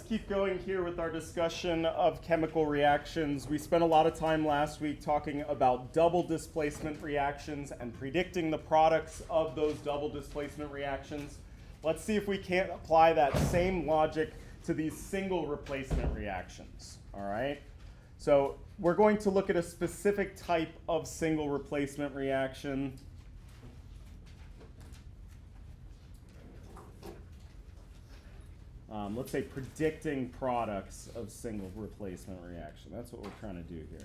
keep going here with our discussion of chemical reactions. We spent a lot of time last week talking about double displacement reactions and predicting the products of those double displacement reactions. Let's see if we can't apply that same logic to these single replacement reactions, all right? So we're going to look at a specific type of single replacement reaction. Let's say predicting products of single replacement reaction. That's what we're trying to do here.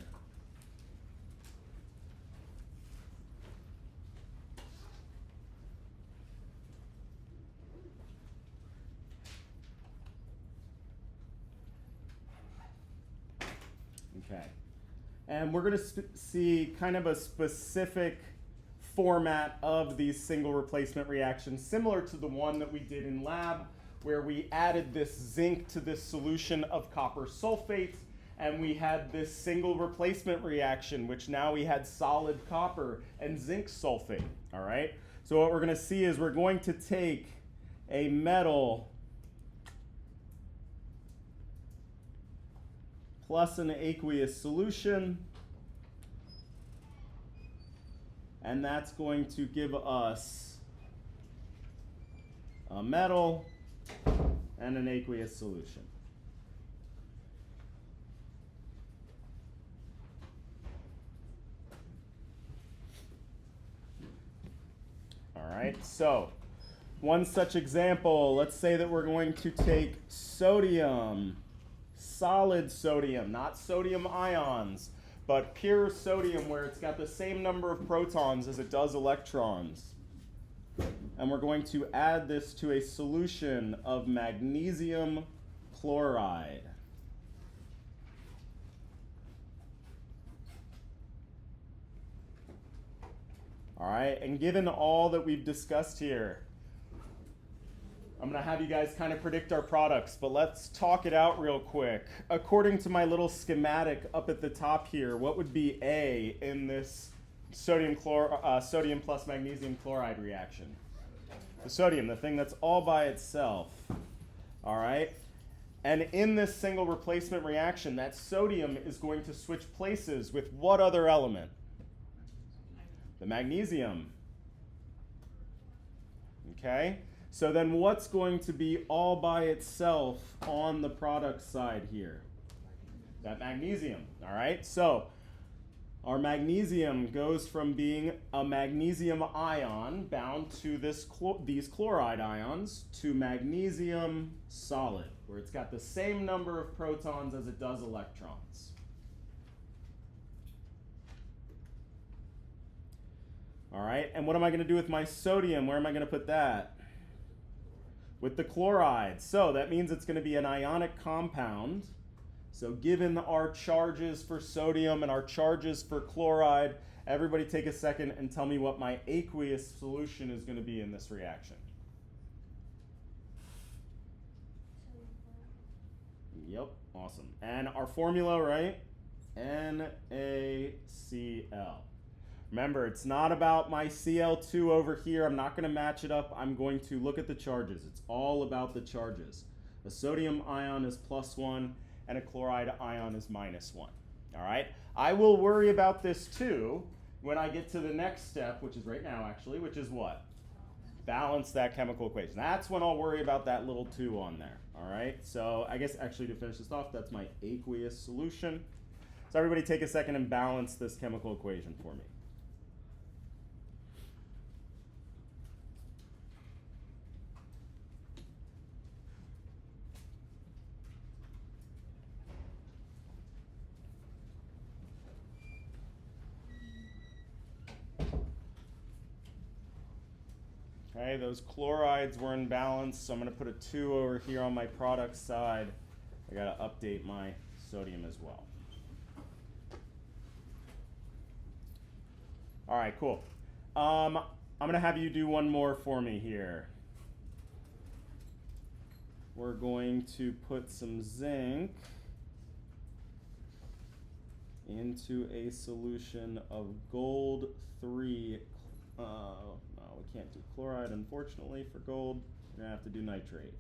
Okay. And we're going to see kind of a specific format of these single replacement reactions, similar to the one that we did in lab, where we added this zinc to this solution of copper sulfate, and we had this single replacement reaction, which now we had solid copper and zinc sulfate, all right? So what we're going to see is we're going to take a metal plus an aqueous solution, and that's going to give us a metal and an aqueous solution. All right, so one such example, let's say that we're going to take sodium, solid sodium, not sodium ions, but pure sodium where it's got the same number of protons as it does electrons. And we're going to add this to a solution of magnesium chloride. All right, and given all that we've discussed here, I'm going to have you guys kind of predict our products, but let's talk it out real quick. According to my little schematic up at the top here, what would be A in this sodium plus magnesium chloride reaction? The sodium, the thing that's all by itself, all right? And in this single replacement reaction, that sodium is going to switch places with what other element? The magnesium, okay? So then what's going to be all by itself on the product side here? That magnesium, all right? So our magnesium goes from being a magnesium ion bound to these chloride ions to magnesium solid, where it's got the same number of protons as it does electrons. All right, and what am I going to do with my sodium? Where am I going to put that? With the chloride. So that means it's going to be an ionic compound. So given our charges for sodium and our charges for chloride, everybody take a second and tell me what my aqueous solution is going to be in this reaction. Yep, awesome. And our formula, right? NaCl. Remember, it's not about my Cl2 over here. I'm not going to match it up. I'm going to look at the charges. It's all about the charges. A sodium ion is +1. And a chloride ion is -1. All right? I will worry about this too when I get to the next step, which is right now actually, which is what? Balance that chemical equation. That's when I'll worry about that little 2 on there. All right? So I guess actually to finish this off, that's my aqueous solution. So everybody take a second and balance this chemical equation for me. Okay, those chlorides were in balance, so I'm going to put a 2 over here on my product side. I got to update my sodium as well. All right, cool. I'm going to have you do one more for me here. We're going to put some zinc into a solution of gold 3. No, we can't do chloride, unfortunately, for gold. We're going to have to do nitrate.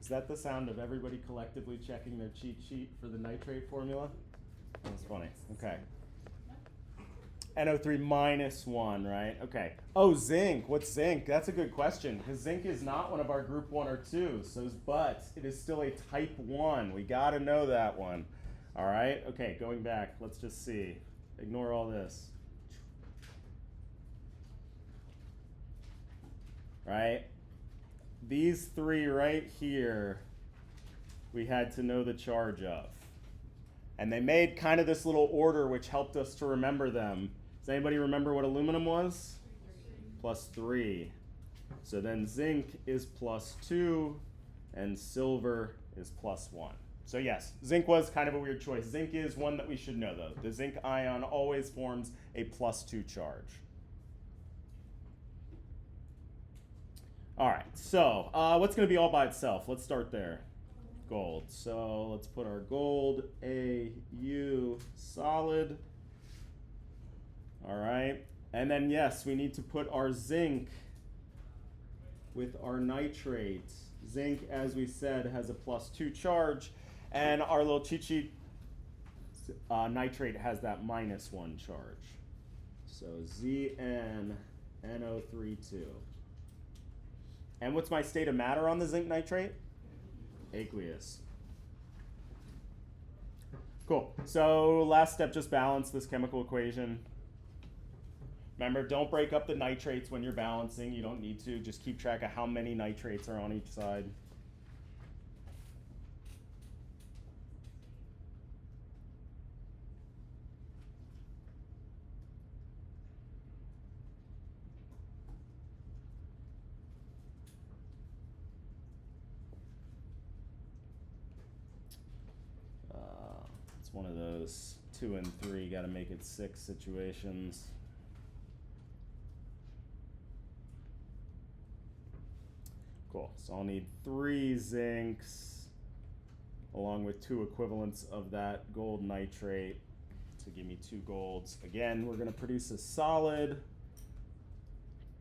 Is that the sound of everybody collectively checking their cheat sheet for the nitrate formula? That's funny. Okay. NO3 minus 1, right? Okay. Oh, zinc. What's zinc? That's a good question, because zinc is not one of our group 1 or 2, but it is still a type 1. We got to know that one. All right? Okay, going back. Let's just see. Ignore all this. Right? These three right here, we had to know the charge of. And they made kind of this little order which helped us to remember them. Does anybody remember what aluminum was? +3. So then zinc is +2, and silver is +1. So yes, zinc was kind of a weird choice. Zinc is one that we should know, though. The zinc ion always forms a +2 charge. All right, so what's going to be all by itself? Let's start there. Gold. So let's put our gold AU solid. All right, and then yes, we need to put our zinc with our nitrate. Zinc, as we said, has a +2 charge, and our little cheat sheet, nitrate has that -1 charge. So ZnNO32. And what's my state of matter on the zinc nitrate? Aqueous. Cool. So last step, just balance this chemical equation. Remember, don't break up the nitrates when you're balancing. You don't need to. Just keep track of how many nitrates are on each side. It's one of those 2 and 3, got to make it 6 situations. Cool, so I'll need 3 zincs along with 2 equivalents of that gold nitrate to give me 2 golds. Again, we're going to produce a solid.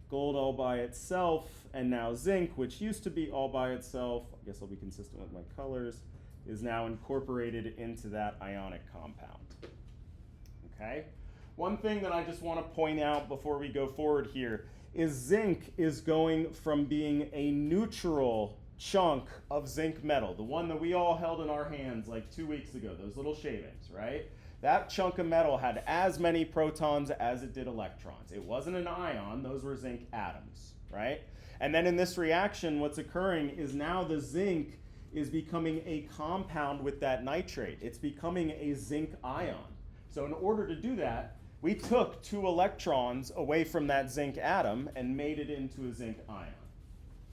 Gold all by itself, and now zinc, which used to be all by itself, I guess I'll be consistent with my colors, is now incorporated into that ionic compound. Okay? One thing that I just want to point out before we go forward here is zinc is going from being a neutral chunk of zinc metal, the one that we all held in our hands like 2 weeks ago, those little shavings, right? That chunk of metal had as many protons as it did electrons. It wasn't an ion, those were zinc atoms, right? And then in this reaction, what's occurring is now the zinc is becoming a compound with that nitrate. It's becoming a zinc ion. So in order to do that, we took 2 electrons away from that zinc atom and made it into a zinc ion,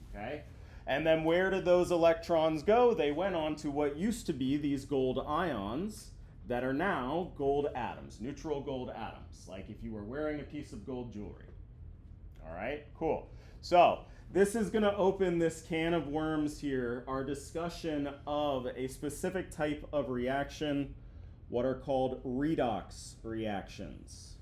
okay? And then where did those electrons go? They went on to what used to be these gold ions that are now gold atoms, neutral gold atoms, like if you were wearing a piece of gold jewelry. All right, cool. So this is going to open this can of worms here, our discussion of a specific type of reaction, what are called redox reactions.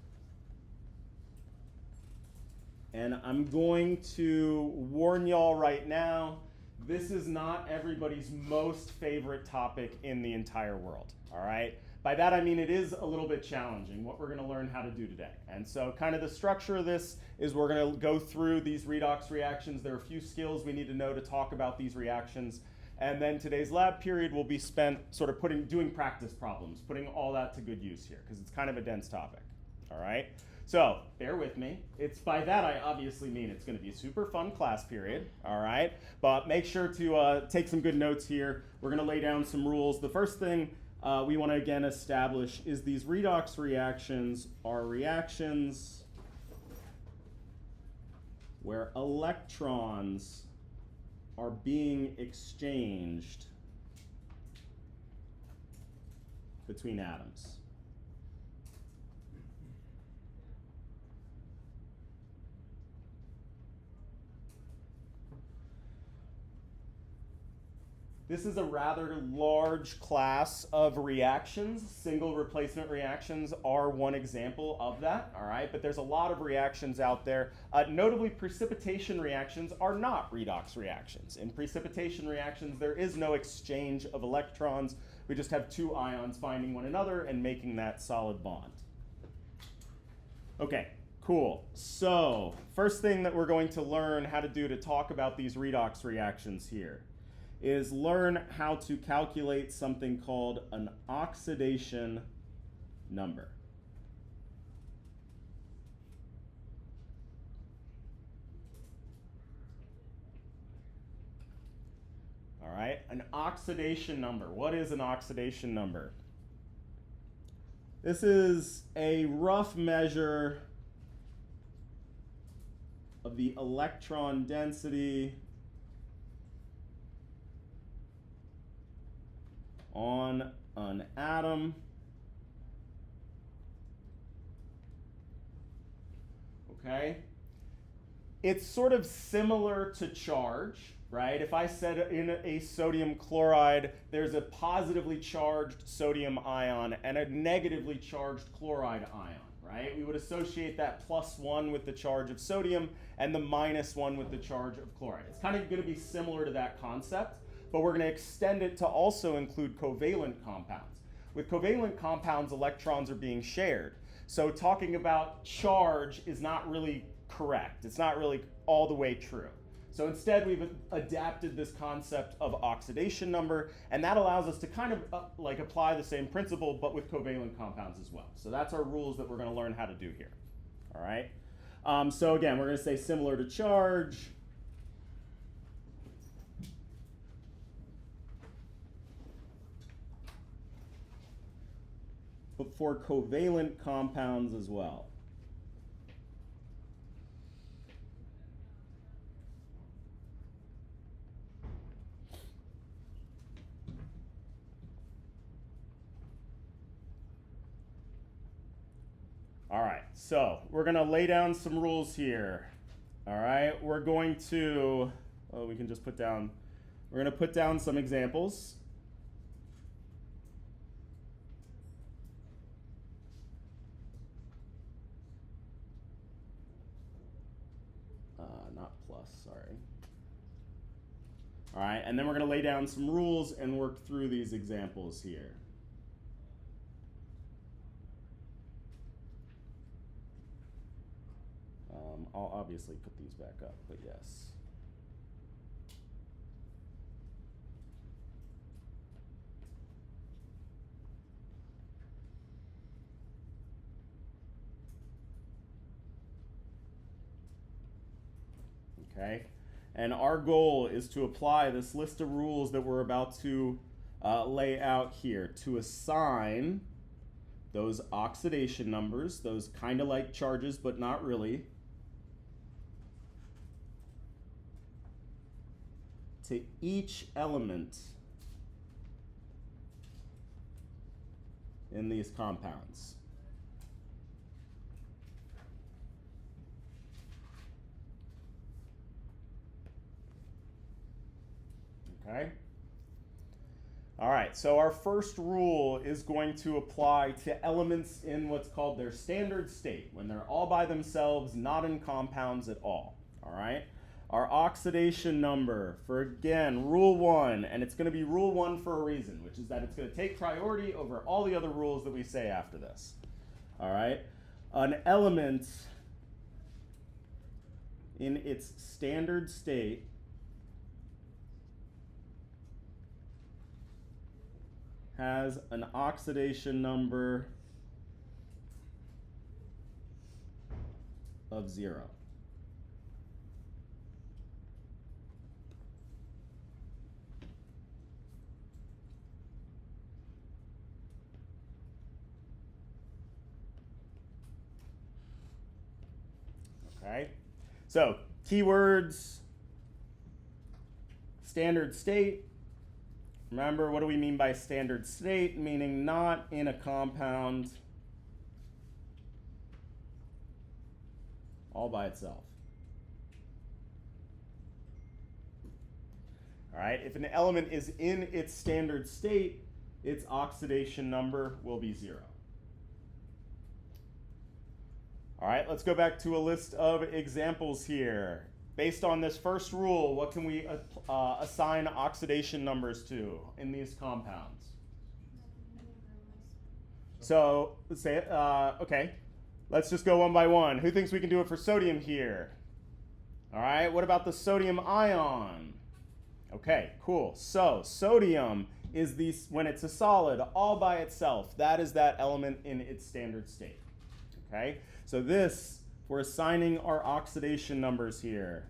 And I'm going to warn y'all right now, this is not everybody's most favorite topic in the entire world, all right? By that I mean it is a little bit challenging, what we're going to learn how to do today. And so kind of the structure of this is we're going to go through these redox reactions. There are a few skills we need to know to talk about these reactions. And then today's lab period will be spent sort of doing practice problems, putting all that to good use here, because it's kind of a dense topic, all right? So bear with me. By that I obviously mean it's going to be a super fun class period, all right? But make sure to take some good notes here. We're going to lay down some rules. The first thing we want to again establish is these redox reactions are reactions where electrons are being exchanged between atoms. This is a rather large class of reactions. Single replacement reactions are one example of that, all right? But there's a lot of reactions out there. Notably, precipitation reactions are not redox reactions. In precipitation reactions, there is no exchange of electrons. We just have two ions finding one another and making that solid bond. Okay, cool. So, first thing that we're going to learn how to do to talk about these redox reactions here is learn how to calculate something called an oxidation number. All right, an oxidation number. What is an oxidation number? This is a rough measure of the electron density on an atom. Okay? It's sort of similar to charge, right? If I said in a sodium chloride, there's a positively charged sodium ion and a negatively charged chloride ion, right? We would associate that +1 with the charge of sodium and the -1 with the charge of chloride. It's kind of going to be similar to that concept, but we're going to extend it to also include covalent compounds. With covalent compounds, electrons are being shared. So talking about charge is not really correct. It's not really all the way true. So instead, we've adapted this concept of oxidation number, and that allows us to kind of like apply the same principle, but with covalent compounds as well. So that's our rules that we're going to learn how to do here. All right. So again, we're going to say similar to charge. But for covalent compounds as well. All right, so we're going to lay down some rules here. All right, we're going to, we can just put down, we're going to put down some examples. Not plus, sorry. All right, and then we're going to lay down some rules and work through these examples here. I'll obviously put these back up, but yes. Okay, and our goal is to apply this list of rules that we're about to lay out here to assign those oxidation numbers, those kind of like charges but not really, to each element in these compounds. Okay? All right, so our first rule is going to apply to elements in what's called their standard state, when they're all by themselves, not in compounds at all. All right? Our oxidation number for, again, rule 1, and it's going to be rule 1 for a reason, which is that it's going to take priority over all the other rules that we say after this. All right? An element in its standard state has an oxidation number of 0. Okay, so keywords, standard state. Remember, what do we mean by standard state? Meaning not in a compound all by itself. All right, if an element is in its standard state, its oxidation number will be 0. All right, let's go back to a list of examples here. Based on this first rule, what can we assign oxidation numbers to in these compounds? So let's say, okay, let's just go one by one. Who thinks we can do it for sodium here? All right, what about the sodium ion? Okay, cool. So sodium is when it's a solid all by itself. That is that element in its standard state. Okay, so this, we're assigning our oxidation numbers here.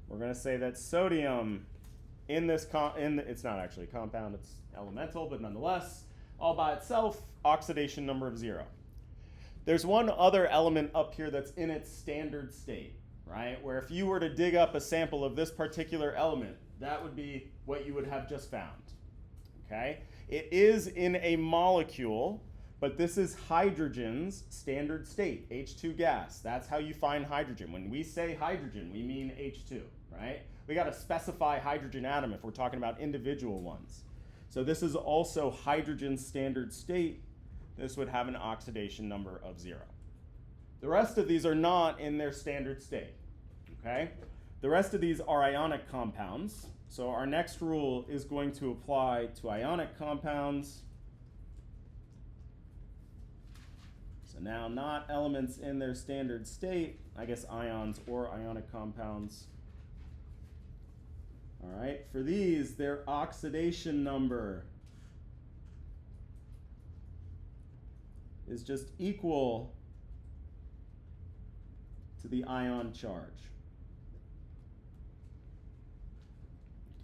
We're going to say that sodium in this, it's not actually a compound, it's elemental, but nonetheless, all by itself, oxidation number of 0. There's one other element up here that's in its standard state, right? Where if you were to dig up a sample of this particular element, that would be what you would have just found. Okay? It is in a molecule, but this is hydrogen's standard state, H2 gas. That's how you find hydrogen. When we say hydrogen, we mean H2, right? We got to specify hydrogen atom if we're talking about individual ones. So this is also hydrogen's standard state. This would have an oxidation number of 0. The rest of these are not in their standard state, okay? The rest of these are ionic compounds. So our next rule is going to apply to ionic compounds. So now not elements in their standard state, I guess ions or ionic compounds. All right, for these, their oxidation number is just equal to the ion charge.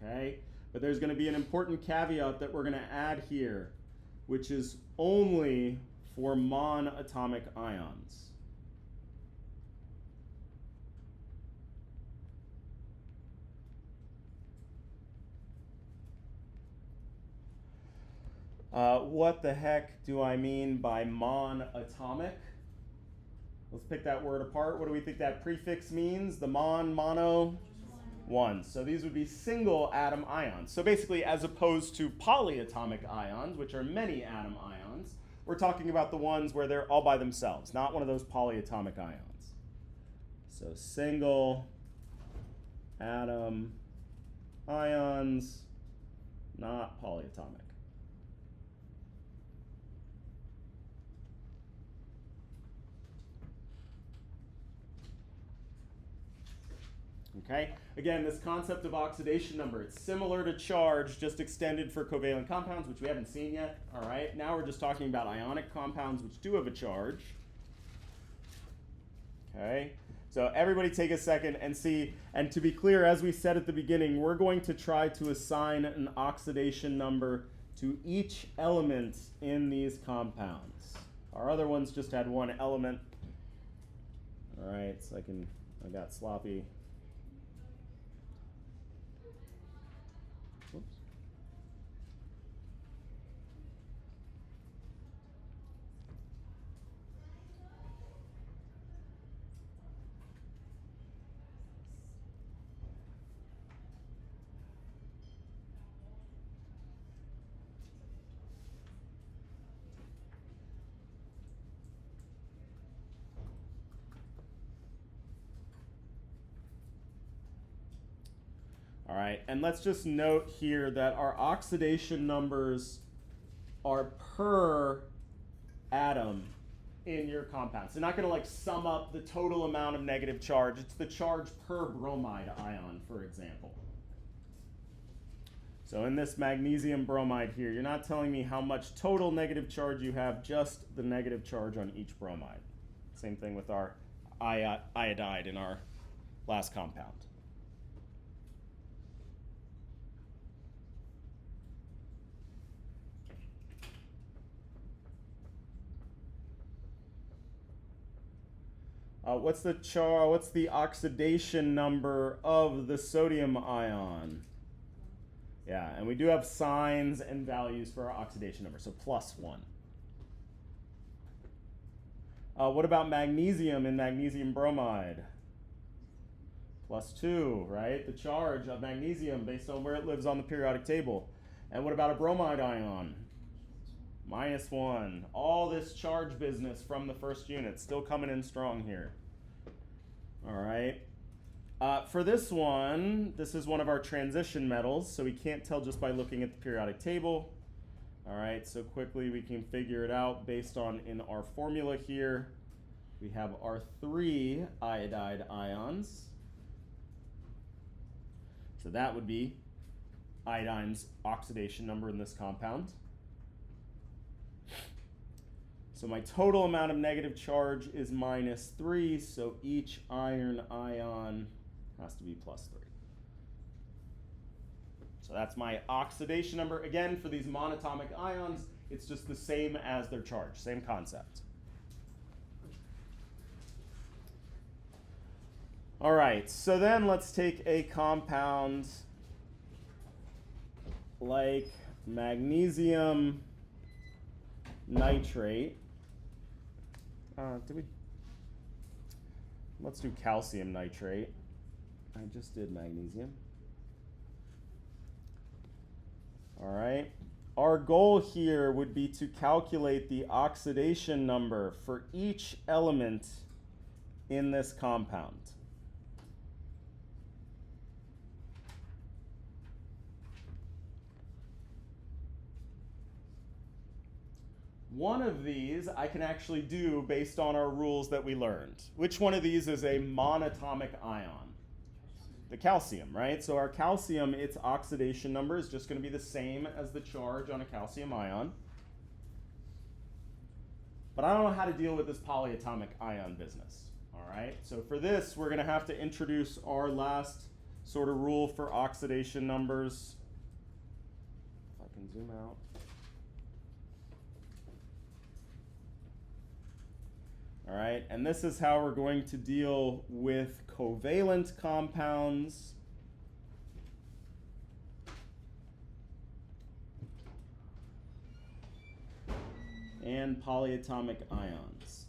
Okay, but there's going to be an important caveat that we're going to add here, which is only for monatomic ions. What the heck do I mean by monatomic? Let's pick that word apart. What do we think that prefix means? The mono, 1. So these would be single atom ions. So basically, as opposed to polyatomic ions, which are many atom ions, we're talking about the ones where they're all by themselves, not one of those polyatomic ions. So single atom ions, not polyatomic. Okay, again, this concept of oxidation number, it's similar to charge, just extended for covalent compounds, which we haven't seen yet. All right, now we're just talking about ionic compounds, which do have a charge. Okay, so everybody take a second and see, and to be clear, as we said at the beginning, we're going to try to assign an oxidation number to each element in these compounds. Our other ones just had one element. All right, so I got sloppy. All right, and let's just note here that our oxidation numbers are per atom in your compound. So not going to like sum up the total amount of negative charge. It's the charge per bromide ion, for example. So in this magnesium bromide here, you're not telling me how much total negative charge you have, just the negative charge on each bromide. Same thing with our iodide in our last compound. What's the oxidation number of the sodium ion? Yeah, and we do have signs and values for our oxidation number, so +1. What about magnesium in magnesium bromide? +2, right? The charge of magnesium based on where it lives on the periodic table. And what about a bromide ion? -1. All this charge business from the first unit still coming in strong here. All right. For this one, this is one of our transition metals, so we can't tell just by looking at the periodic table. All right, so quickly we can figure it out based on in our formula here. We have our 3 iodide ions. So that would be iodine's oxidation number in this compound. So my total amount of negative charge is -3, so each iron ion has to be +3. So that's my oxidation number. Again, for these monatomic ions, it's just the same as their charge, same concept. All right, so then let's take a compound like magnesium nitrate. Let's do calcium nitrate. I just did magnesium. All right. Our goal here would be to calculate the oxidation number for each element in this compound. One of these I can actually do based on our rules that we learned. Which one of these is a monatomic ion? The calcium, right? So our calcium, its oxidation number is just going to be the same as the charge on a calcium ion. But I don't know how to deal with this polyatomic ion business, all right? So for this, we're going to have to introduce our last sort of rule for oxidation numbers. If I can zoom out. All right, and this is how we're going to deal with covalent compounds and polyatomic ions.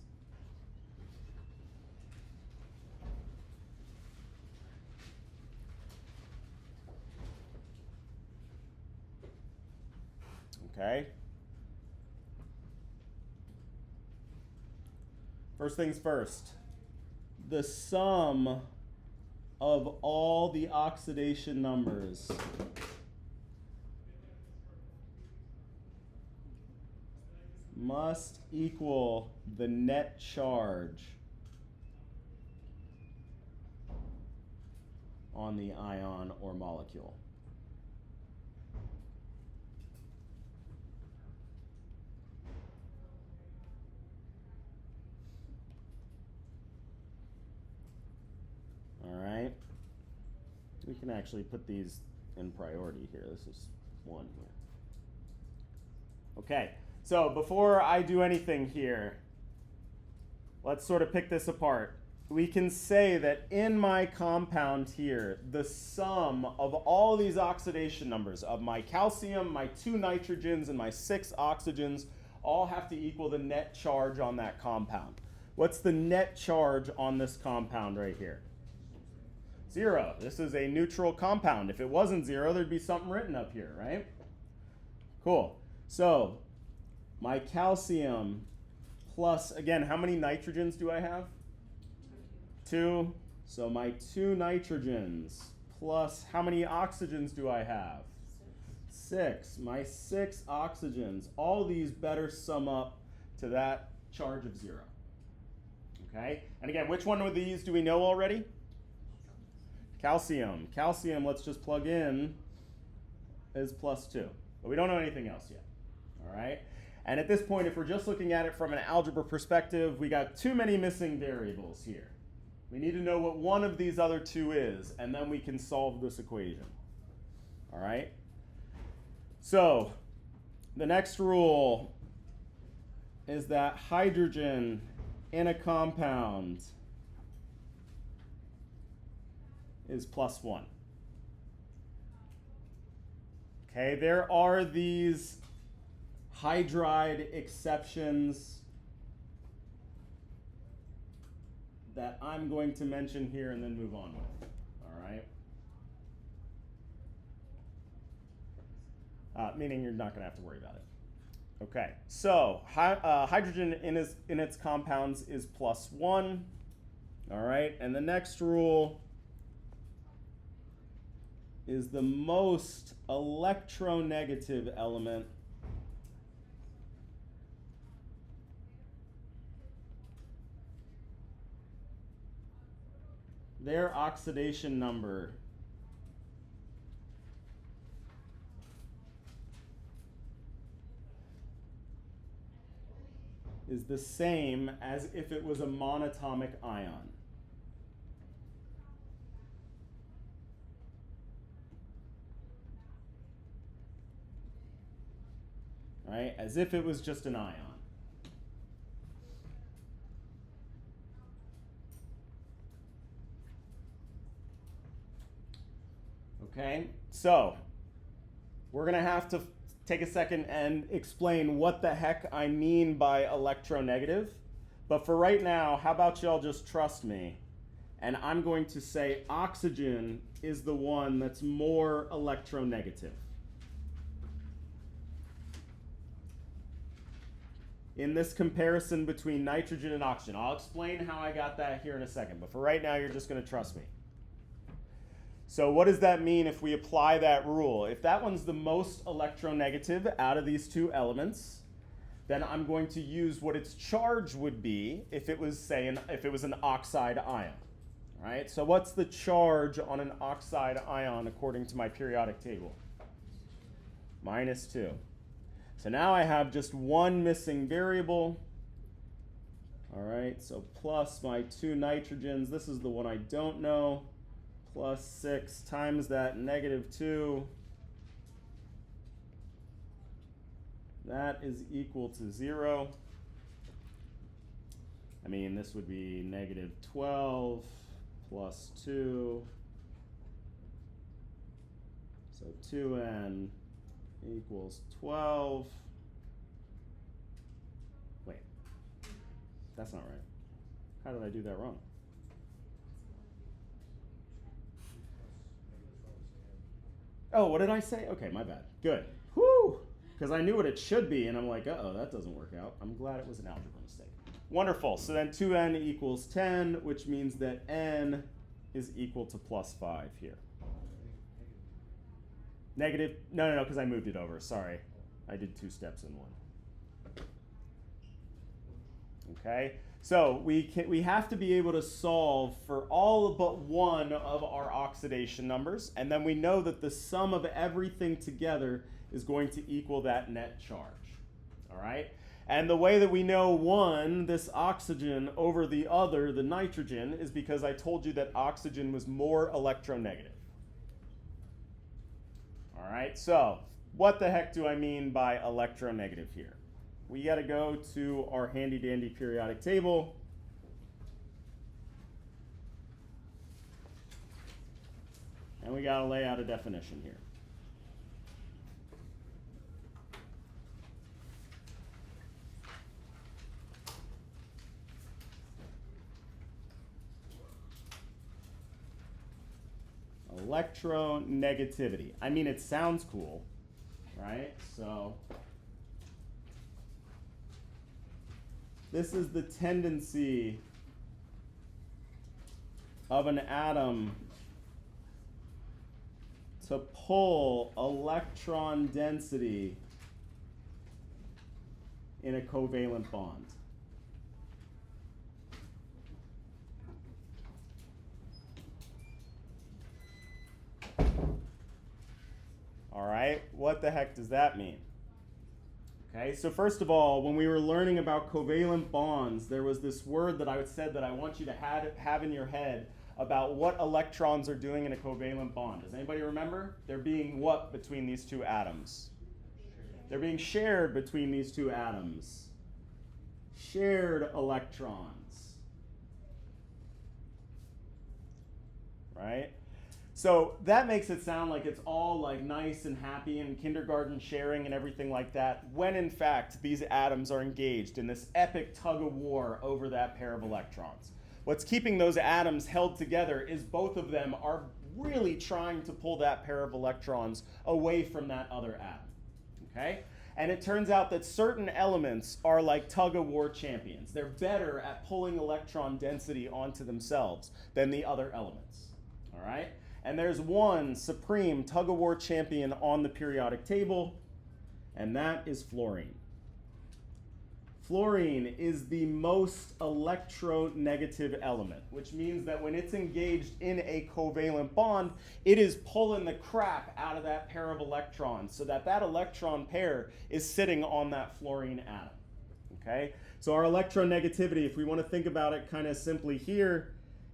Okay. First things first, the sum of all the oxidation numbers must equal the net charge on the ion or molecule. All right, we can actually put these in priority here. This is 1 here. Okay, so before I do anything here, let's sort of pick this apart. We can say that in my compound here, the sum of all these oxidation numbers of my calcium, my 2 nitrogens, and my 6 oxygens all have to equal the net charge on that compound. What's the net charge on this compound right here? 0. This is a neutral compound. If it wasn't 0, there'd be something written up here, right? Cool. So my calcium plus, again, how many nitrogens do I have? 2. So my 2 nitrogens plus, how many oxygens do I have? 6. My 6 oxygens. All these better sum up to that charge of 0. Okay? And again, which one of these do we know already? Calcium. Calcium, let's just plug in, is +2. But we don't know anything else yet. All right? And at this point, if we're just looking at it from an algebra perspective, we got too many missing variables here. We need to know what one of these other 2 is, and then we can solve this equation. All right? So the next rule is that hydrogen in a compound is +1. Okay, there are these hydride exceptions that I'm going to mention here and then move on with. All right? Meaning you're not going to have to worry about it. Okay, so hydrogen in its compounds is +1. All right, and the next rule is the most electronegative element their oxidation number is the same as if it was a monatomic ion. Right? As if it was just an ion. Okay, so we're going to have to take a second and explain what the heck I mean by electronegative. But for right now, how about y'all just trust me? And I'm going to say oxygen is the one that's more electronegative. In this comparison between nitrogen and oxygen. I'll explain how I got that here in a second, but for right now, you're just going to trust me. So what does that mean if we apply that rule? If that one's the most electronegative out of these two elements, then I'm going to use what its charge would be if it was, say, if it was an oxide ion. All right, so what's the charge on an oxide ion according to my periodic table? -2. So now I have just one missing variable. All right, so plus my 2 nitrogens. This is the one I don't know. Plus 6 times that -2. That is equal to 0. I mean, this would be -12 plus 2. So 2n equals 12. Wait, that's not right. How did I do that wrong? Oh, what did I say? Okay, my bad. Good. Whew! Because I knew what it should be, and I'm like, uh-oh, that doesn't work out. I'm glad it was an algebra mistake. Wonderful. So then 2n equals 10, which means that n is equal to +5 here. Negative, no, because I moved it over. Sorry. I did 2 steps in one. Okay? So we have to be able to solve for all but one of our oxidation numbers, and then we know that the sum of everything together is going to equal that net charge. All right? And the way that we know one, this oxygen, over the other, the nitrogen, is because I told you that oxygen was more electronegative. All right, so what the heck do I mean by electronegative here? We got to go to our handy dandy periodic table. And we got to lay out a definition here. Electronegativity. I mean, it sounds cool, right? So this is the tendency of an atom to pull electron density in a covalent bond. All right, what the heck does that mean? Okay, so first of all, when we were learning about covalent bonds, there was this word that I said that I want you to have in your head about what electrons are doing in a covalent bond. Does anybody remember? They're being what between these two atoms? They're being shared between these two atoms. Shared electrons. Right? So that makes it sound like it's all like nice and happy and kindergarten sharing and everything like that, when in fact these atoms are engaged in this epic tug of war over that pair of electrons. What's keeping those atoms held together is both of them are really trying to pull that pair of electrons away from that other atom, okay? And it turns out that certain elements are like tug-of-war champions. They're better at pulling electron density onto themselves than the other elements, all right? And there's one supreme tug-of-war champion on the periodic table, and that is fluorine. Fluorine is the most electronegative element, which means that when it's engaged in a covalent bond, it is pulling the crap out of that pair of electrons so that that electron pair is sitting on that fluorine atom, okay? So our electronegativity, if we want to think about it kind of simply here,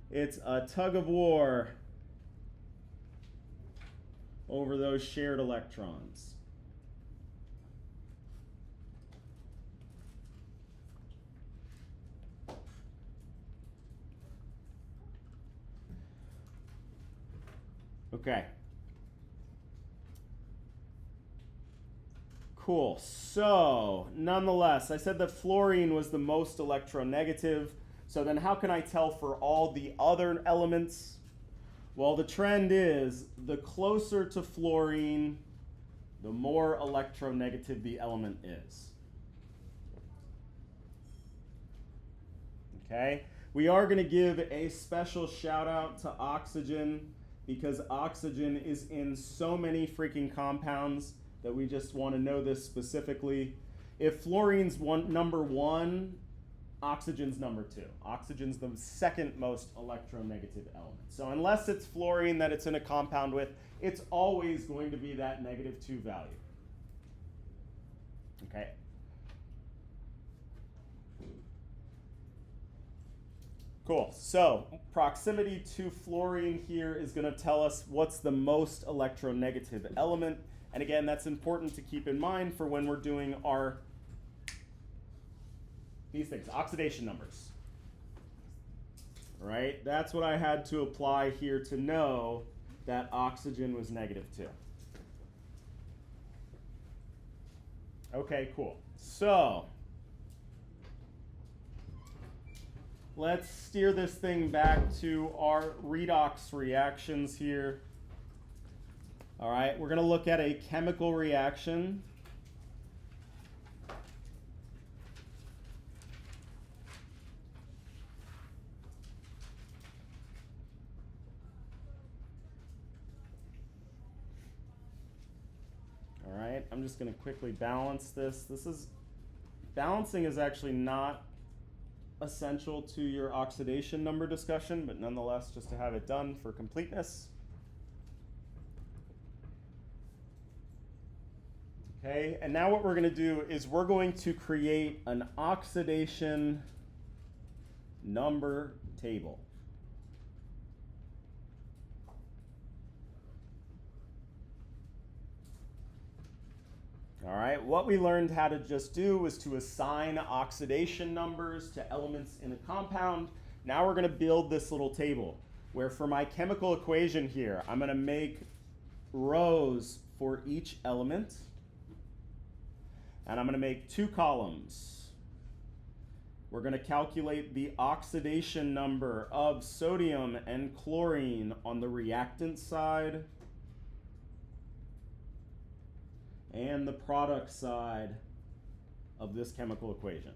it's a tug of war over those shared electrons. Okay. Cool. So, nonetheless, I said that fluorine was the most electronegative. So then how can I tell for all the other elements? Well, the trend is the closer to fluorine, the more electronegative the element is. Okay? We are going to give a special shout out to oxygen, because oxygen is in so many freaking compounds that we just want to know this specifically. If fluorine's number 1, oxygen's number 2. Oxygen's the second most electronegative element. So unless it's fluorine that it's in a compound with, it's always going to be that -2 value. Okay. Cool. So proximity to fluorine here is going to tell us what's the most electronegative element. And again, that's important to keep in mind for when we're doing our these things, oxidation numbers. All right? That's what I had to apply here to know that oxygen was -2. Okay, cool. So let's steer this thing back to our redox reactions here. All right, we're going to look at a chemical reaction. All right, I'm just going to quickly balance this. Balancing is actually not essential to your oxidation number discussion, but nonetheless, just to have it done for completeness. Okay, and now what we're going to do is we're going to create an oxidation number table. All right, what we learned how to just do was to assign oxidation numbers to elements in a compound. Now we're going to build this little table where for my chemical equation here, I'm going to make rows for each element. And I'm going to make 2 columns. We're going to calculate the oxidation number of sodium and chlorine on the reactant side and the product side of this chemical equation.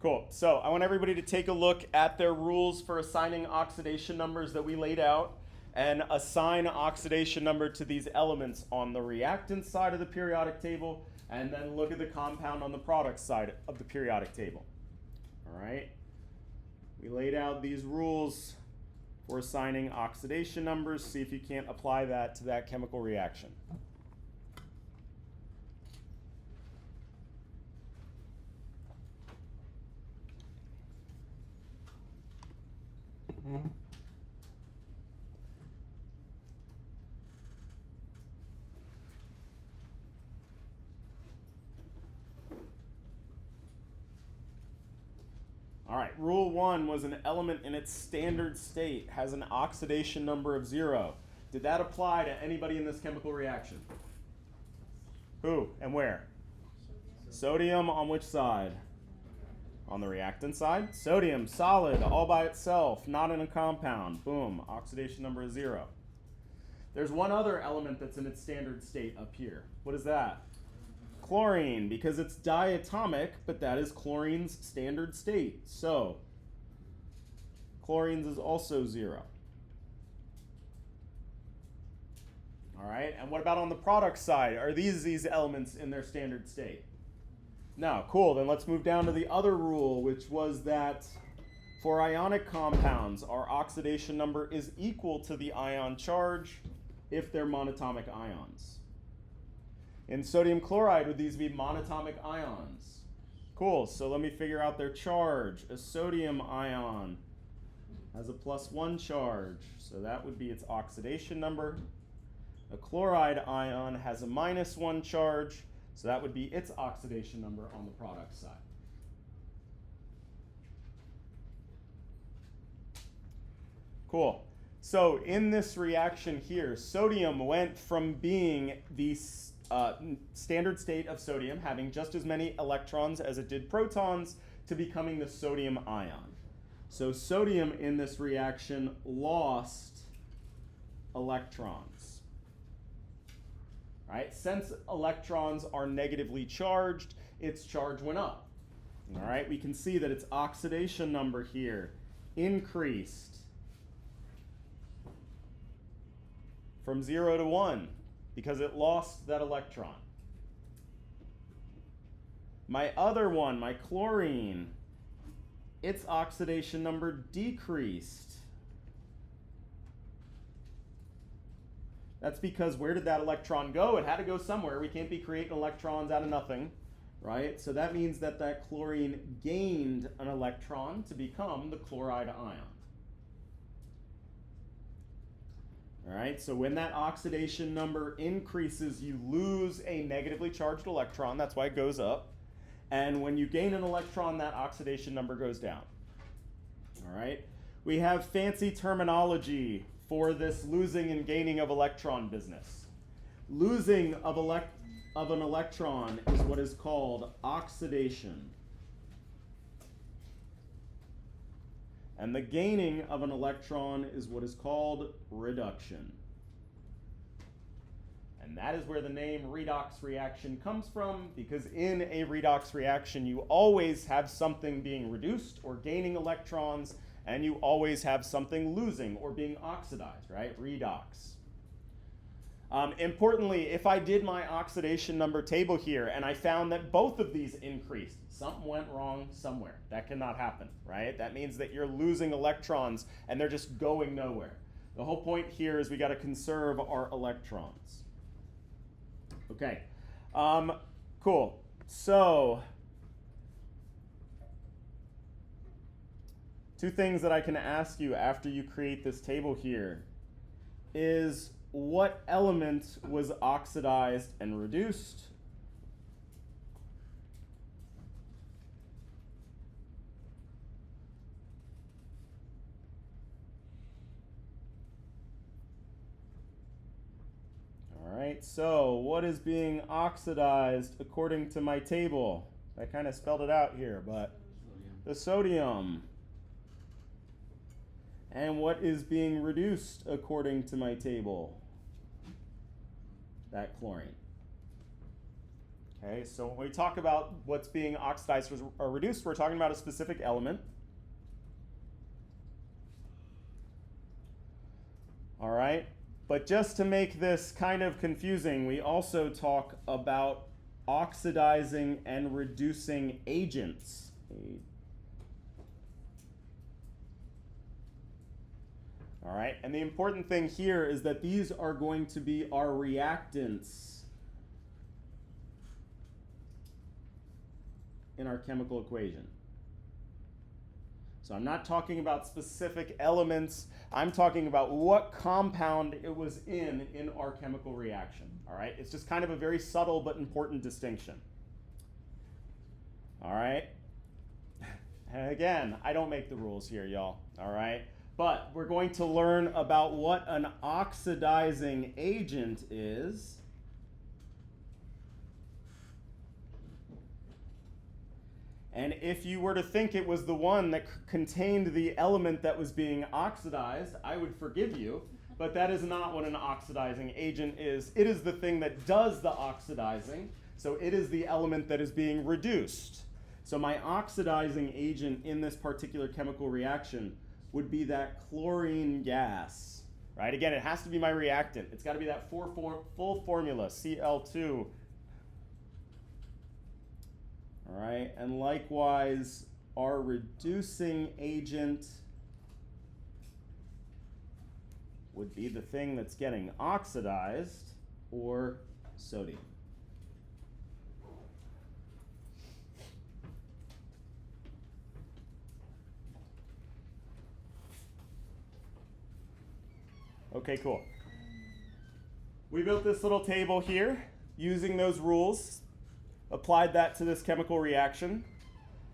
Cool. So I want everybody to take a look at their rules for assigning oxidation numbers that we laid out and assign oxidation number to these elements on the reactant side of the periodic table, and then look at the compound on the product side of the periodic table. All right. We laid out these rules for assigning oxidation numbers. See if you can't apply that to that chemical reaction. All right, rule 1 was an element in its standard state has an oxidation number of 0. Did that apply to anybody in this chemical reaction? Who and where? Sodium on which side? On the reactant side. Sodium, solid, all by itself, not in a compound. Boom, oxidation number is 0. There's one other element that's in its standard state up here. What is that? Chlorine, because it's diatomic, but that is chlorine's standard state. So, chlorine's is also 0. All right, and what about on the product side? Are these elements in their standard state? No, cool. Then let's move down to the other rule, which was that for ionic compounds, our oxidation number is equal to the ion charge if they're monatomic ions. In sodium chloride, would these be monatomic ions? Cool, so let me figure out their charge. A sodium ion has a +1 charge, so that would be its oxidation number. A chloride ion has a -1 charge, so that would be its oxidation number on the product side. Cool. So in this reaction here, sodium went from being the standard state of sodium, having just as many electrons as it did protons, to becoming the sodium ion. So sodium in this reaction lost electrons. Right? Since electrons are negatively charged, its charge went up. All right, we can see that its oxidation number here increased from 0 to 1 because it lost that electron. My other one, my chlorine, its oxidation number decreased. That's because where did that electron go? It had to go somewhere. We can't be creating electrons out of nothing, right? So that means that that chlorine gained an electron to become the chloride ion. All right, so when that oxidation number increases, you lose a negatively charged electron. That's why it goes up. And when you gain an electron, that oxidation number goes down. All right, we have fancy terminology for this losing and gaining of electron business. Losing of an electron is what is called oxidation. And the gaining of an electron is what is called reduction. And that is where the name redox reaction comes from, because in a redox reaction, you always have something being reduced or gaining electrons, and you always have something losing or being oxidized, right? Redox. Importantly, if I did my oxidation number table here and I found that both of these increased, something went wrong somewhere. That cannot happen, right? That means that you're losing electrons and they're just going nowhere. The whole point here is we got to conserve our electrons. Okay, cool. So, two things that I can ask you after you create this table here is what element was oxidized and reduced? All right, so what is being oxidized according to my table? I kind of spelled it out here, but the sodium. And what is being reduced according to my table? That chlorine. Okay, so when we talk about what's being oxidized or reduced, we're talking about a specific element. All right, but just to make this kind of confusing, we also talk about oxidizing and reducing agents. All right, and the important thing here is that these are going to be our reactants in our chemical equation. So I'm not talking about specific elements. I'm talking about what compound it was in our chemical reaction. All right, it's just kind of a very subtle but important distinction. All right, Again, I don't make the rules here, y'all, all right? But we're going to learn about what an oxidizing agent is. And if you were to think it was the one that contained the element that was being oxidized, I would forgive you. But that is not what an oxidizing agent is. It is the thing that does the oxidizing. So it is the element that is being reduced. So my oxidizing agent in this particular chemical reaction would be that chlorine gas, right? Again, it has to be my reactant. It's got to be that full formula, Cl2. All right, and likewise, our reducing agent would be the thing that's getting oxidized, or sodium. Okay, cool. We built this little table here using those rules, applied that to this chemical reaction,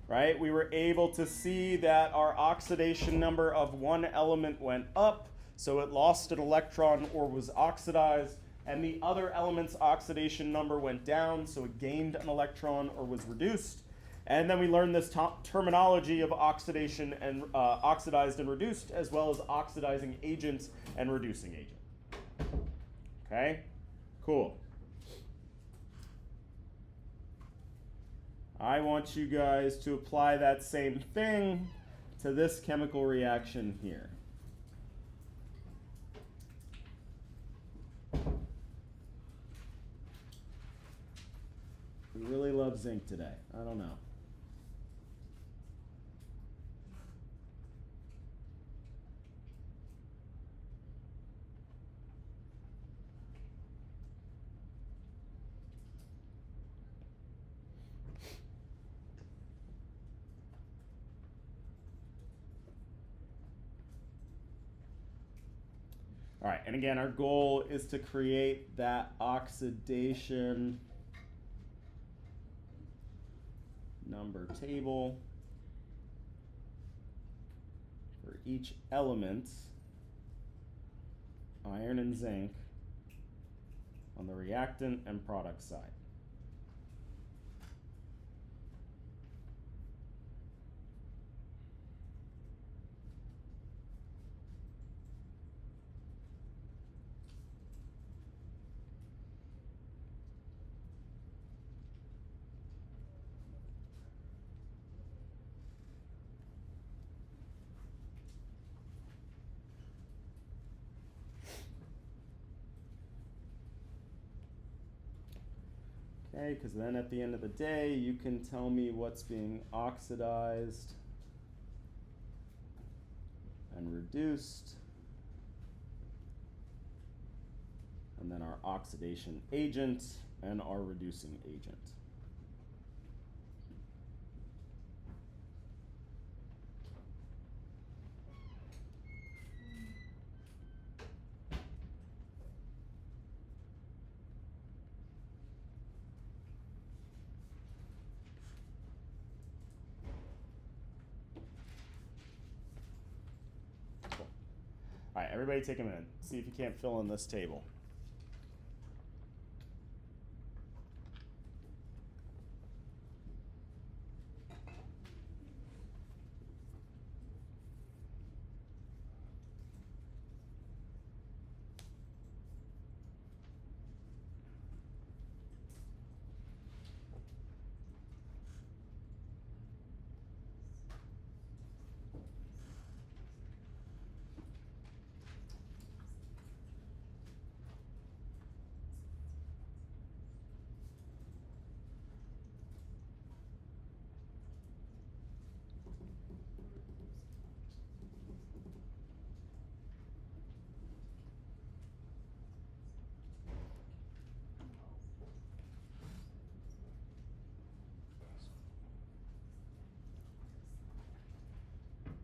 right? We were able to see that our oxidation number of one element went up, so it lost an electron or was oxidized, and the other element's oxidation number went down, so it gained an electron or was reduced. And then we learned this terminology of oxidation and oxidized and reduced, as well as oxidizing agent and reducing agent. Okay, cool. I want you guys to apply that same thing to this chemical reaction here. We really love zinc today. I don't know. All right, and again, our goal is to create that oxidation number table for each element, iron and zinc, on the reactant and product side. Okay, because then at the end of the day, you can tell me what's being oxidized and reduced, and then our oxidation agent and our reducing agent. All right, everybody take a minute. See if you can't fill in this table.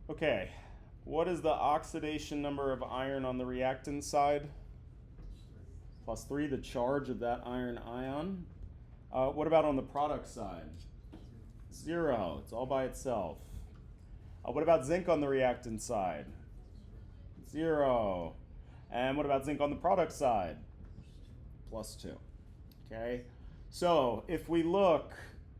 Okay, what is the oxidation number of iron on the reactant side? Plus 3, the charge of that iron ion. What about on the product side? 0, it's all by itself. What about zinc on the reactant side? 0. And what about zinc on the product side? +2. Okay, so if we look,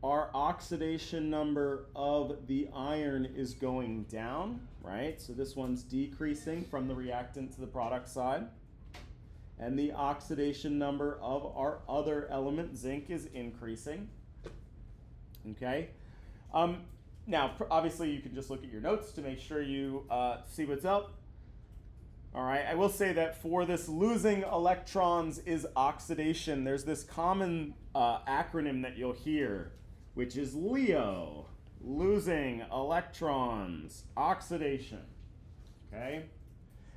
our oxidation number of the iron is going down, right? So this one's decreasing from the reactant to the product side. And the oxidation number of our other element, zinc, is increasing. Okay. Now, obviously, you can just look at your notes to make sure you see what's up. All right, I will say that for this losing electrons is oxidation, there's this common acronym that you'll hear, which is LEO, losing electrons, oxidation, okay?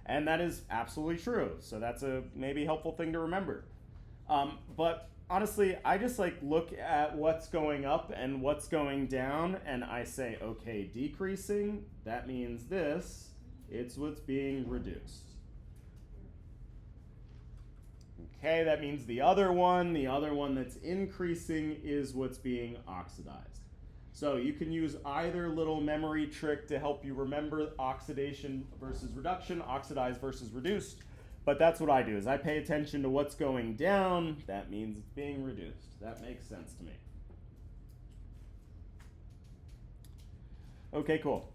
And that is absolutely true, so that's a maybe helpful thing to remember. But honestly, I just like look at what's going up and what's going down, and I say, okay, decreasing, that means this, it's what's being reduced. Okay, that means the other one that's increasing is what's being oxidized. So you can use either little memory trick to help you remember oxidation versus reduction, oxidized versus reduced. But that's what I do, is I pay attention to what's going down. That means it's being reduced. That makes sense to me. Okay, cool.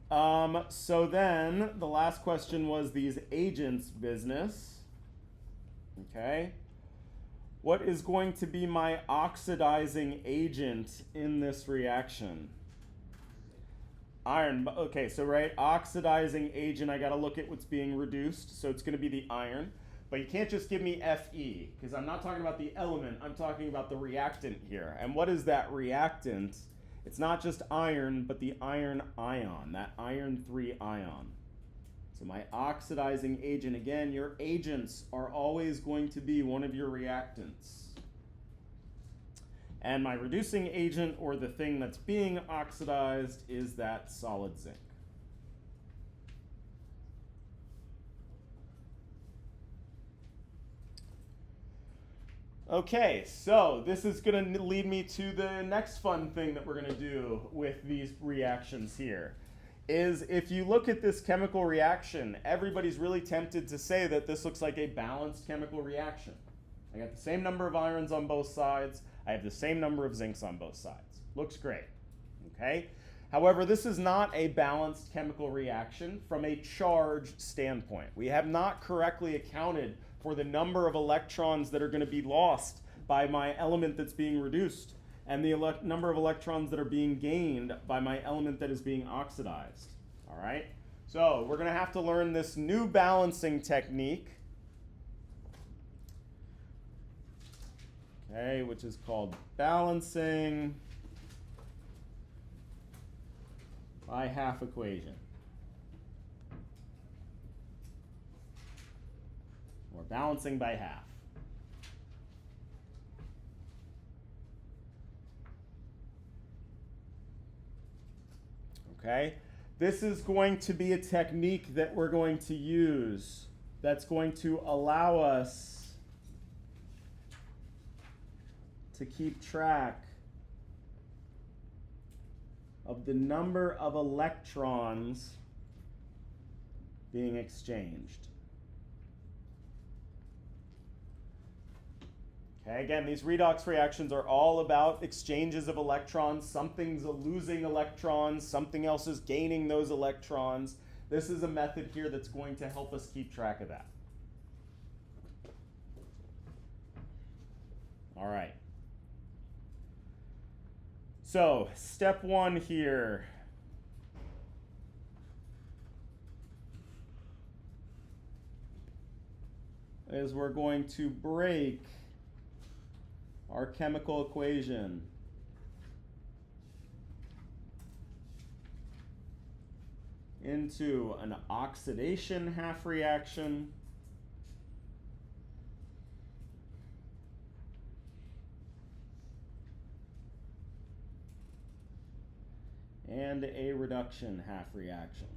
So then the last question was these agents business. Okay. What is going to be my oxidizing agent in this reaction? Iron. Okay, so right, oxidizing agent, I got to look at what's being reduced. So it's going to be the iron. But you can't just give me Fe, because I'm not talking about the element, I'm talking about the reactant here. And what is that reactant? It's not just iron, but the iron ion, that iron 3 ion. So my oxidizing agent, again, your agents are always going to be one of your reactants. And my reducing agent, or the thing that's being oxidized, is that solid zinc. Okay, so this is going to lead me to the next fun thing that we're going to do with these reactions here. Is if you look at this chemical reaction, everybody's really tempted to say that this looks like a balanced chemical reaction. I got the same number of irons on both sides. I have the same number of zincs on both sides. Looks great, okay? However, this is not a balanced chemical reaction from a charge standpoint. We have not correctly accounted for the number of electrons that are going to be lost by my element that's being reduced, and the number of electrons that are being gained by my element that is being oxidized. All right? So we're going to have to learn this new balancing technique, okay, which is called balancing by half equation, or balancing by half. Okay, this is going to be a technique that we're going to use that's going to allow us to keep track of the number of electrons being exchanged. Okay, again, these redox reactions are all about exchanges of electrons. Something's losing electrons, something else is gaining those electrons. This is a method here that's going to help us keep track of that. All right. So, step one here is we're going to break our chemical equation into an oxidation half reaction and a reduction half reaction.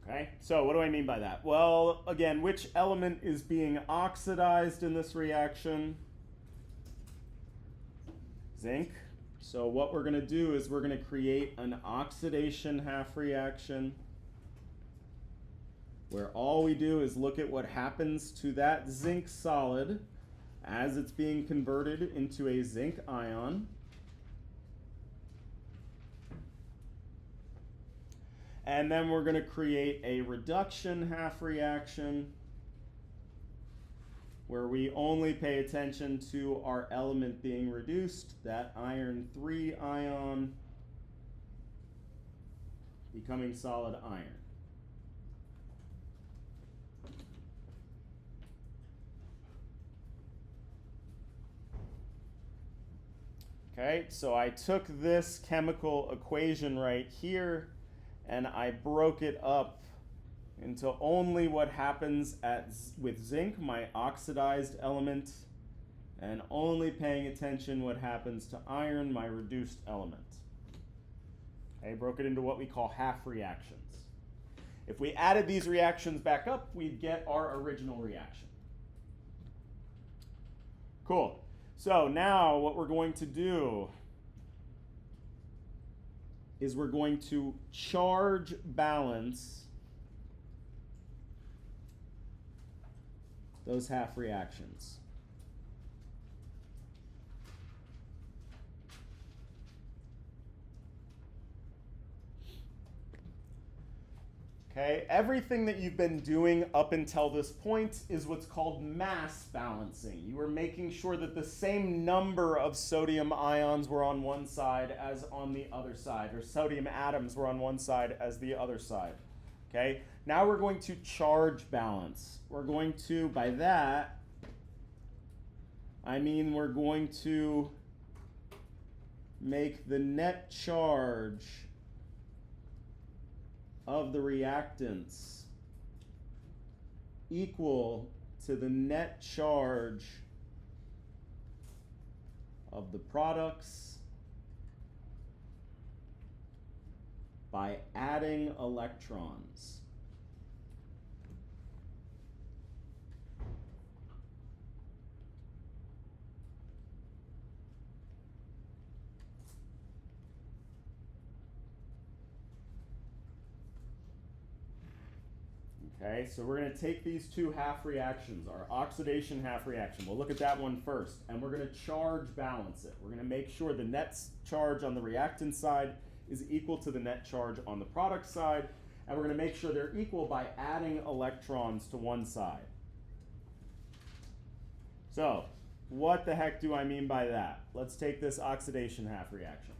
Okay, so what do I mean by that? Well, again, which element is being oxidized in this reaction? Zinc. So what we're going to do is we're going to create an oxidation half reaction where all we do is look at what happens to that zinc solid as it's being converted into a zinc ion. And then we're going to create a reduction half reaction where we only pay attention to our element being reduced, that iron 3 ion becoming solid iron. Okay, so I took this chemical equation right here and I broke it up into only what happens with zinc, my oxidized element, and only paying attention what happens to iron, my reduced element. Okay, broke it into what we call half reactions. If we added these reactions back up, we'd get our original reaction. Cool. So now what we're going to do is we're going to charge balance those half reactions. Okay, everything that you've been doing up until this point is what's called mass balancing. You are making sure that the same number of sodium ions were on one side as on the other side, or sodium atoms were on one side as the other side. Okay, now we're going to charge balance. We're going to, by that, I mean we're going to make the net charge of the reactants equal to the net charge of the products by adding electrons. Okay, so we're going to take these two half reactions, our oxidation half reaction. We'll look at that one first, and we're going to charge balance it. We're going to make sure the net charge on the reactant side is equal to the net charge on the product side, and we're going to make sure they're equal by adding electrons to one side. So, what the heck do I mean by that? Let's take this oxidation half reaction.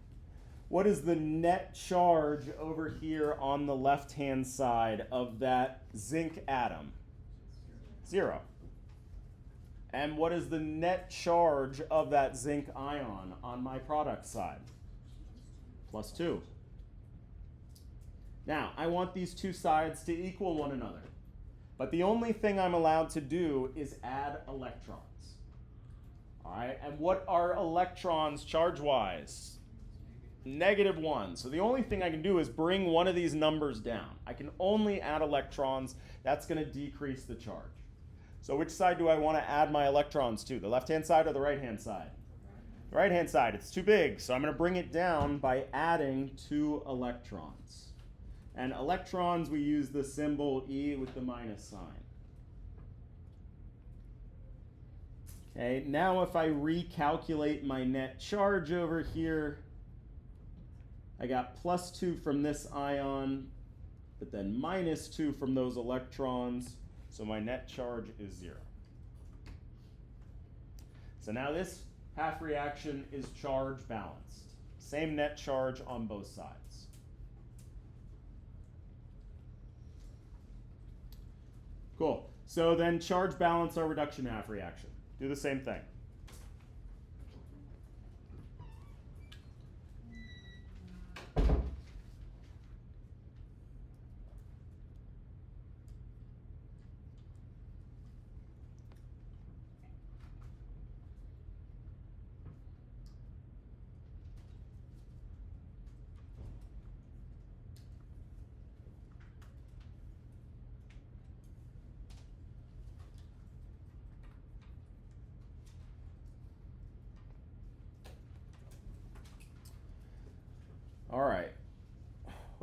What is the net charge over here on the left-hand side of that zinc atom? 0. And what is the net charge of that zinc ion on my product side? +2. Now, I want these two sides to equal one another. But the only thing I'm allowed to do is add electrons. All right, and what are electrons charge-wise? -1. So the only thing I can do is bring one of these numbers down. I can only add electrons. That's going to decrease the charge. So which side do I want to add my electrons to? The left-hand side or the right-hand side? The right-hand side. It's too big, so I'm going to bring it down by adding 2 electrons. And electrons, we use the symbol E with the minus sign. Okay, now if I recalculate my net charge over here, I got +2 from this ion, but then -2 from those electrons, so my net charge is 0. So now this half reaction is charge balanced. Same net charge on both sides. Cool. So then charge balance our reduction half reaction. Do the same thing.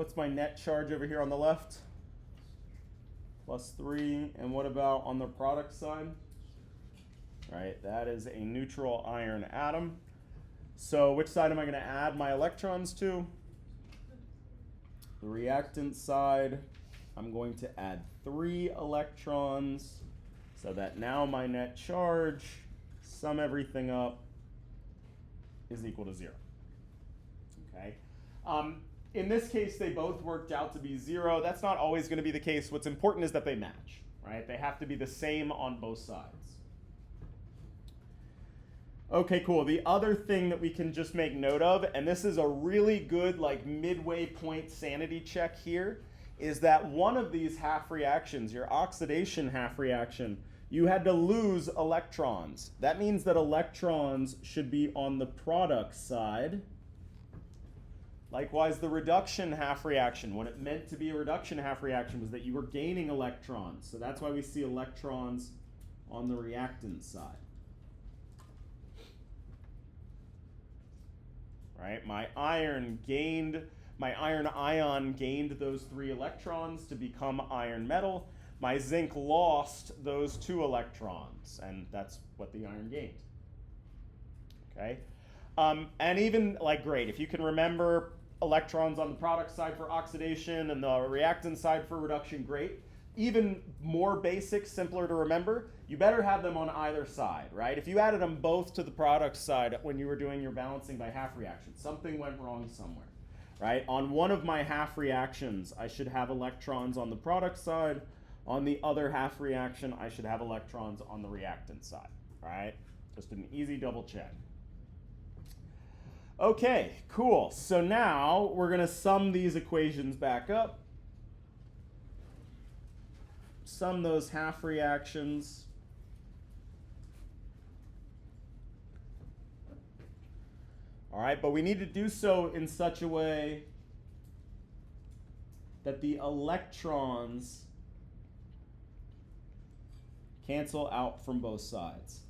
What's my net charge over here on the left? +3. And what about on the product side? Right, that is a neutral iron atom. So which side am I going to add my electrons to? The reactant side. I'm going to add 3 electrons so that now my net charge, sum everything up, is equal to 0. Okay. In this case, they both worked out to be 0. That's not always going to be the case. What's important is that they match, right? They have to be the same on both sides. Okay, cool. The other thing that we can just make note of, and this is a really good like midway point sanity check here, is that one of these half reactions, your oxidation half reaction, you had to lose electrons. That means that electrons should be on the product side. Likewise, the reduction half reaction, what it meant to be a reduction half reaction was that you were gaining electrons. So that's why we see electrons on the reactant side. Right? My iron ion gained those 3 electrons to become iron metal. My zinc lost those 2 electrons, and that's what the iron gained. Okay? And even, like, great, if you can remember electrons on the product side for oxidation and the reactant side for reduction, great. Even more basic, simpler to remember, you better have them on either side, right? If you added them both to the product side when you were doing your balancing by half reaction, something went wrong somewhere, right? On one of my half reactions, I should have electrons on the product side. On the other half reaction, I should have electrons on the reactant side, right? Just an easy double check. Okay, cool. So now we're going to sum these equations back up. Sum those half reactions. All right, but we need to do so in such a way that the electrons cancel out from both sides.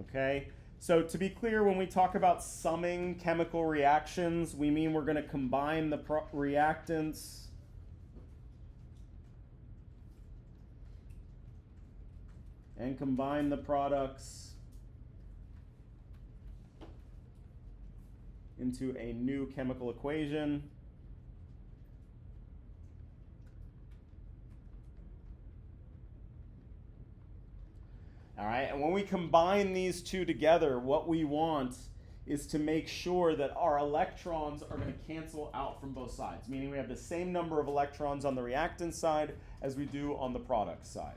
Okay, so to be clear, when we talk about summing chemical reactions, we mean we're going to combine the reactants and combine the products into a new chemical equation. All right, and when we combine these two together, what we want is to make sure that our electrons are going to cancel out from both sides, meaning we have the same number of electrons on the reactant side as we do on the product side.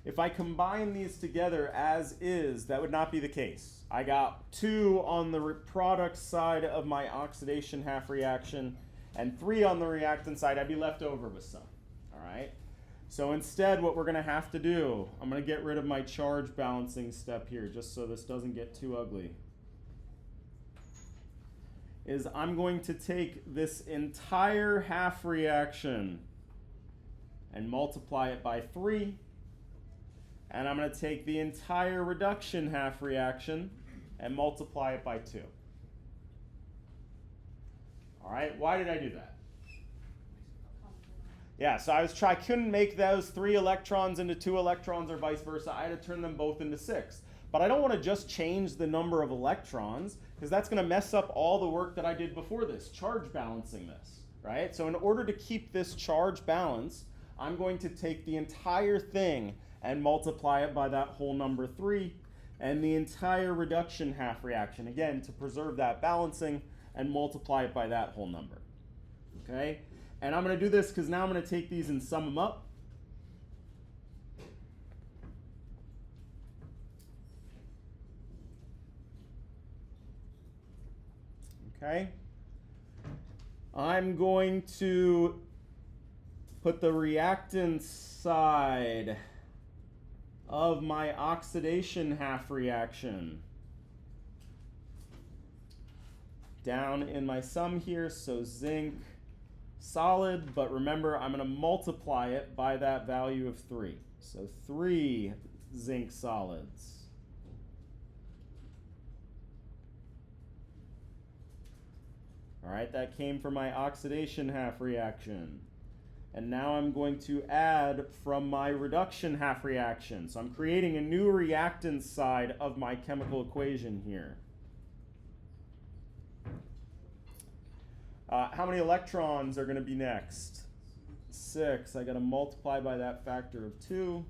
If I combine these together as is, that would not be the case. I got 2 on the product side of my oxidation half reaction and 3 on the reactant side. I'd be left over with some, all right? So instead, what we're going to have to do, I'm going to get rid of my charge balancing step here just so this doesn't get too ugly, is I'm going to take this entire half reaction and multiply it by 3. And I'm going to take the entire reduction half reaction and multiply it by 2. All right, why did I do that? Yeah, so I couldn't make those 3 electrons into 2 electrons or vice versa. I had to turn them both into 6. But I don't want to just change the number of electrons because that's going to mess up all the work that I did before this, charge balancing this, right? So in order to keep this charge balance, I'm going to take the entire thing and multiply it by that whole number 3 and the entire reduction half reaction, again, to preserve that balancing and multiply it by that whole number, okay? And I'm going to do this because now I'm going to take these and sum them up. Okay. I'm going to put the reactant side of my oxidation half reaction down in my sum here, so zinc solid, but remember I'm going to multiply it by that value of 3. So 3 zinc solids. All right, that came from my oxidation half reaction. And now I'm going to add from my reduction half reaction. So I'm creating a new reactant side of my chemical equation here. How many electrons are going to be next? 6. I got to multiply by that factor of 2.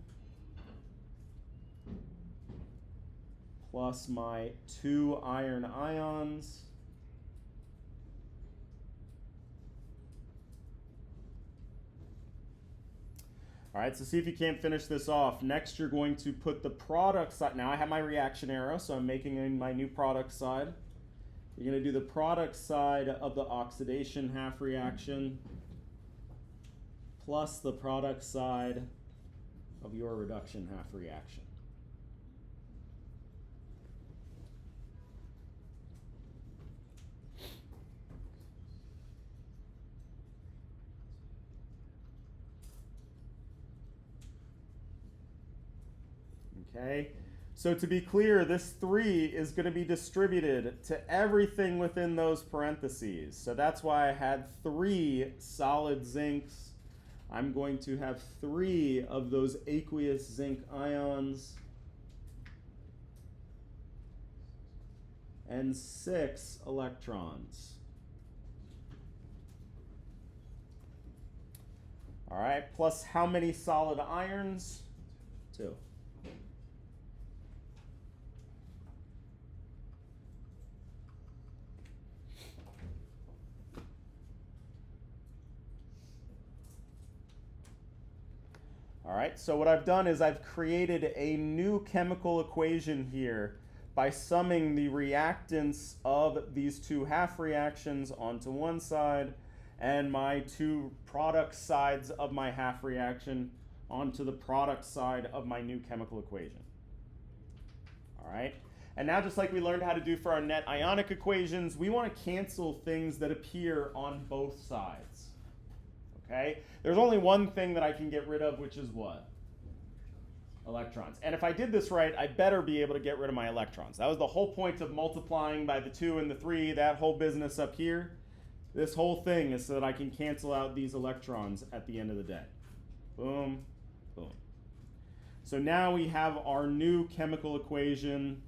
Plus my 2 iron ions. All right, so see if you can't finish this off. Next, you're going to put the product side. Now I have my reaction arrow, so I'm making my new product side. You're going to do the product side of the oxidation half reaction plus the product side of your reduction half reaction. Okay, so to be clear, this 3 is going to be distributed to everything within those parentheses. So that's why I had 3 solid zincs. I'm going to have 3 of those aqueous zinc ions and 6 electrons. All right, plus how many solid irons? 2. All right, so what I've done is I've created a new chemical equation here by summing the reactants of these 2 half reactions onto one side and my 2 product sides of my half reaction onto the product side of my new chemical equation. All right, and now just like we learned how to do for our net ionic equations, we want to cancel things that appear on both sides. Okay, there's only one thing that I can get rid of, which is what? Electrons. And if I did this right, I better be able to get rid of my electrons. That was the whole point of multiplying by the 2 and the 3, that whole business up here. This whole thing is so that I can cancel out these electrons at the end of the day. Boom, boom. So now we have our new chemical equation,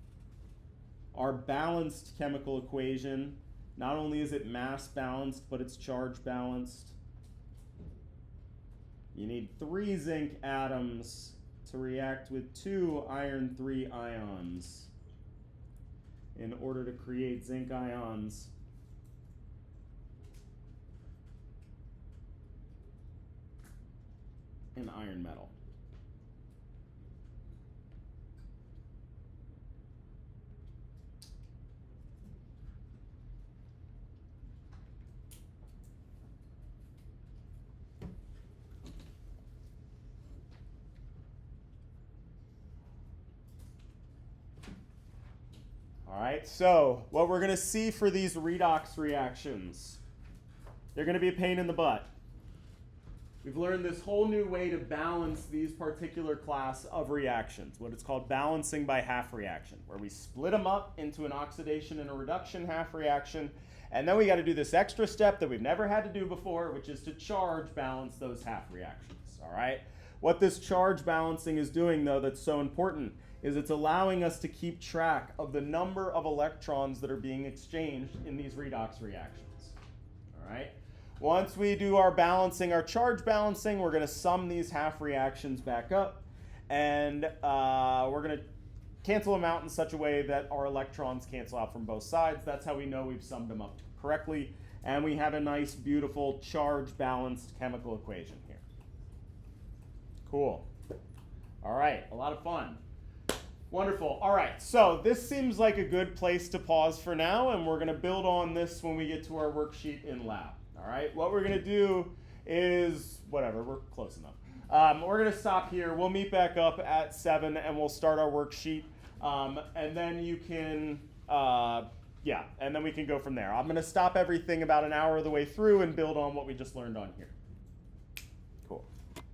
our balanced chemical equation. Not only is it mass balanced, but it's charge balanced. You need 3 zinc atoms to react with 2 iron 3 ions in order to create zinc ions and iron metal. All right, so what we're going to see for these redox reactions, they're going to be a pain in the butt. We've learned this whole new way to balance these particular class of reactions, what it's called balancing by half reaction, where we split them up into an oxidation and a reduction half reaction, and then we got to do this extra step that we've never had to do before, which is to charge balance those half reactions. All right, what this charge balancing is doing, though, that's so important, is it's allowing us to keep track of the number of electrons that are being exchanged in these redox reactions. All right. Once we do our balancing, our charge balancing, we're going to sum these half reactions back up, and we're going to cancel them out in such a way that our electrons cancel out from both sides. That's how we know we've summed them up correctly, and we have a nice, beautiful, charge-balanced chemical equation here. Cool. All right, a lot of fun. Wonderful. All right, so this seems like a good place to pause for now, and we're going to build on this when we get to our worksheet in lab. All right, what we're going to do is, whatever, we're close enough. We're going to stop here. We'll meet back up at 7, and we'll start our worksheet. And then you can, Yeah, and then we can go from there. I'm going to stop everything about an hour of the way through and build on what we just learned on here.